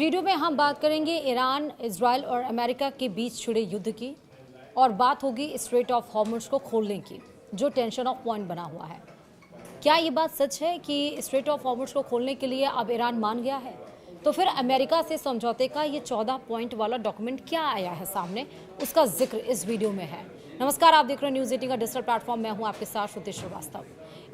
Video में हम बात करेंगे ईरान, इजराइल और अमेरिका के बीच छिड़े युद्ध की और बात होगी स्ट्रेट ऑफ हॉर्मुज़ को खोलने की, जो टेंशन ऑफ पॉइंट बना हुआ है। क्या ये बात सच है कि स्ट्रेट ऑफ हॉर्मुज़ को खोलने के लिए अब ईरान मान गया है? तो फिर अमेरिका से समझौते का ये 14 पॉइंट वाला डॉक्यूमेंट क्या आया है सामने, उसका जिक्र इस वीडियो में है। नमस्कार, आप देख रहे हैं न्यूज़ 18 का डिजिटल प्लेटफॉर्म। मैं हूं आपके साथ श्रुति श्रीवास्तव।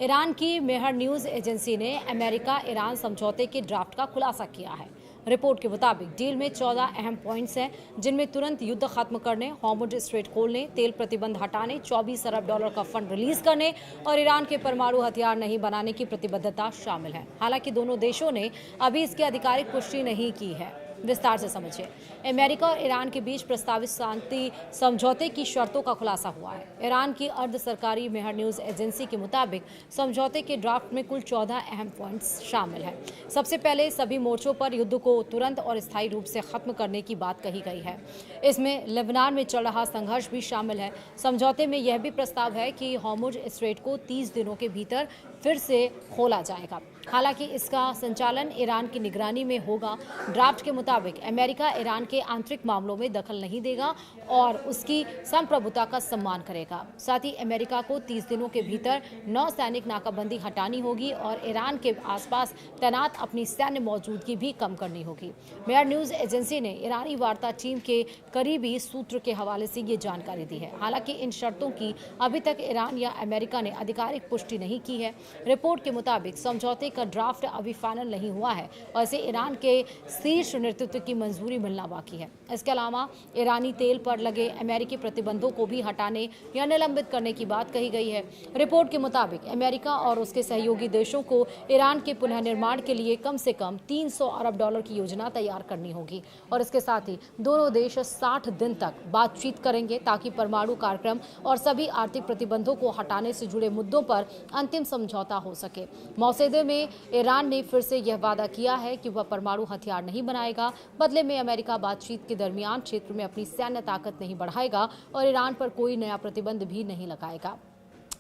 ईरान की मेहर न्यूज़ एजेंसी ने अमेरिका ईरान समझौते के ड्राफ्ट का खुलासा किया है। रिपोर्ट के मुताबिक डील में 14 अहम पॉइंट्स हैं, जिनमें तुरंत युद्ध खत्म करने, हॉर्मुज़ स्ट्रेट खोलने, तेल प्रतिबंध हटाने, 24 अरब डॉलर का फंड रिलीज करने और ईरान के परमाणु हथियार नहीं बनाने की प्रतिबद्धता शामिल है। हालांकि दोनों देशों ने अभी इसकी आधिकारिक पुष्टि नहीं की है। विस्तार से समझिए। अमेरिका और ईरान के बीच प्रस्तावित शांति समझौते की शर्तों का खुलासा हुआ है। ईरान की अर्ध सरकारी मेहर न्यूज़ एजेंसी के मुताबिक समझौते के ड्राफ्ट में कुल 14 अहम पॉइंट्स शामिल हैं। सबसे पहले सभी मोर्चों पर युद्ध को तुरंत और स्थायी रूप से खत्म करने की बात कही गई है। इसमें लेबनान में चल रहा संघर्ष भी शामिल है। समझौते में यह भी प्रस्ताव है कि हॉर्मुज़ स्ट्रेट को 30 दिनों के भीतर फिर से खोला जाएगा। हालांकि इसका संचालन ईरान की निगरानी में होगा। ड्राफ्ट के मुताबिक अमेरिका ईरान के आंतरिक मामलों में दखल नहीं देगा और उसकी संप्रभुता का सम्मान करेगा। साथ ही अमेरिका को 30 दिनों के भीतर नौसैनिक नाकाबंदी हटानी होगी और ईरान के आसपास तैनात अपनी सैन्य मौजूदगी भी कम करनी होगी। मेहर न्यूज़ एजेंसी ने ईरानी वार्ता टीम के करीबी सूत्र के हवाले से ये जानकारी दी है। हालांकि इन शर्तों की अभी तक ईरान या अमेरिका ने आधिकारिक पुष्टि नहीं की है। रिपोर्ट के मुताबिक समझौते का ड्राफ्ट अभी फाइनल नहीं हुआ है और इसे ईरान के शीर्ष नेतृत्व की मंजूरी मिलना बाकी है। इसके अलावा ईरानी तेल पर लगे अमेरिकी प्रतिबंधों को भी हटाने या निलंबित करने की बात कही गई है। रिपोर्ट के मुताबिक अमेरिका और उसके सहयोगी देशों को ईरान के पुनर्निर्माण के लिए कम से कम 300 अरब डॉलर की योजना तैयार करनी होगी और इसके साथ ही दोनों देश 60 दिन तक बातचीत करेंगे ताकि परमाणु कार्यक्रम और सभी आर्थिक प्रतिबंधों को हटाने से जुड़े मुद्दों पर अंतिम समझौता हो सके। मौसदे में ईरान ने फिर से यह वादा किया है कि वह परमाणु हथियार नहीं बनाएगा। बदले में अमेरिका बातचीत के दरमियान क्षेत्र में अपनी सैन्य ताकत नहीं बढ़ाएगा और ईरान पर कोई नया प्रतिबंध भी नहीं लगाएगा।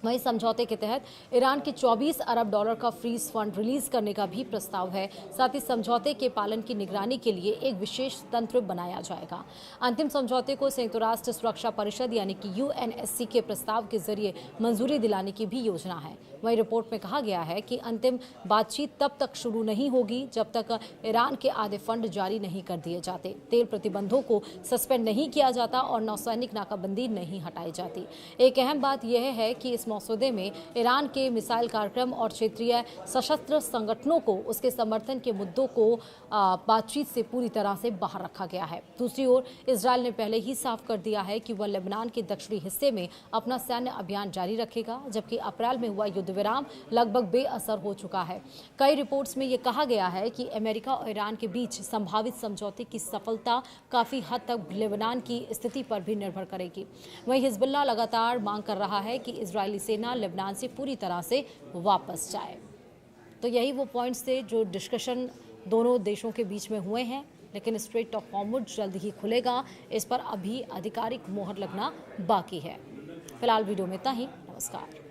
वहीं समझौते के तहत ईरान के 24 अरब डॉलर का फ्रीज फंड रिलीज करने का भी प्रस्ताव है। साथ ही समझौते के पालन की निगरानी के लिए एक विशेष तंत्र बनाया जाएगा। अंतिम समझौते को संयुक्त राष्ट्र सुरक्षा परिषद यानी कि यूएनएससी के प्रस्ताव के जरिए मंजूरी दिलाने की भी योजना है। वहीं रिपोर्ट में कहा गया है कि अंतिम बातचीत तब तक शुरू नहीं होगी जब तक ईरान के आधे फंड जारी नहीं कर दिए जाते, तेल प्रतिबंधों को सस्पेंड नहीं किया जाता और नौसैनिक नाकाबंदी नहीं हटाई जाती। एक अहम बात यह है कि इस मसौदे में ईरान के मिसाइल कार्यक्रम और क्षेत्रीय सशस्त्र संगठनों को उसके समर्थन के मुद्दों को बातचीत से पूरी तरह से बाहर रखा गया है। दूसरी ओर इजराइल ने पहले ही साफ कर दिया है कि वह लेबनान के दक्षिणी हिस्से में अपना सैन्य अभियान जारी रखेगा, जबकि अप्रैल में हुआ युद्ध विराम लगभग बेअसर हो चुका है। कई रिपोर्ट्स में यह कहा गया है कि अमेरिका और ईरान के बीच संभावित समझौते की सफलता काफी हद तक लेबनान की स्थिति पर भी निर्भर करेगी। वहीं हिजबुल्लाह लगातार मांग कर रहा है कि इजरायली सेना लेबनान से पूरी तरह से वापस जाए। तो यही वो पॉइंट्स थे जो डिस्कशन दोनों देशों के बीच में हुए हैं, लेकिन स्ट्रेट ऑफ हॉर्मुज़ जल्द ही खुलेगा। इस पर अभी आधिकारिक मोहर लगना बाकी है। फिलहाल वीडियो में इतना ही। नमस्कार।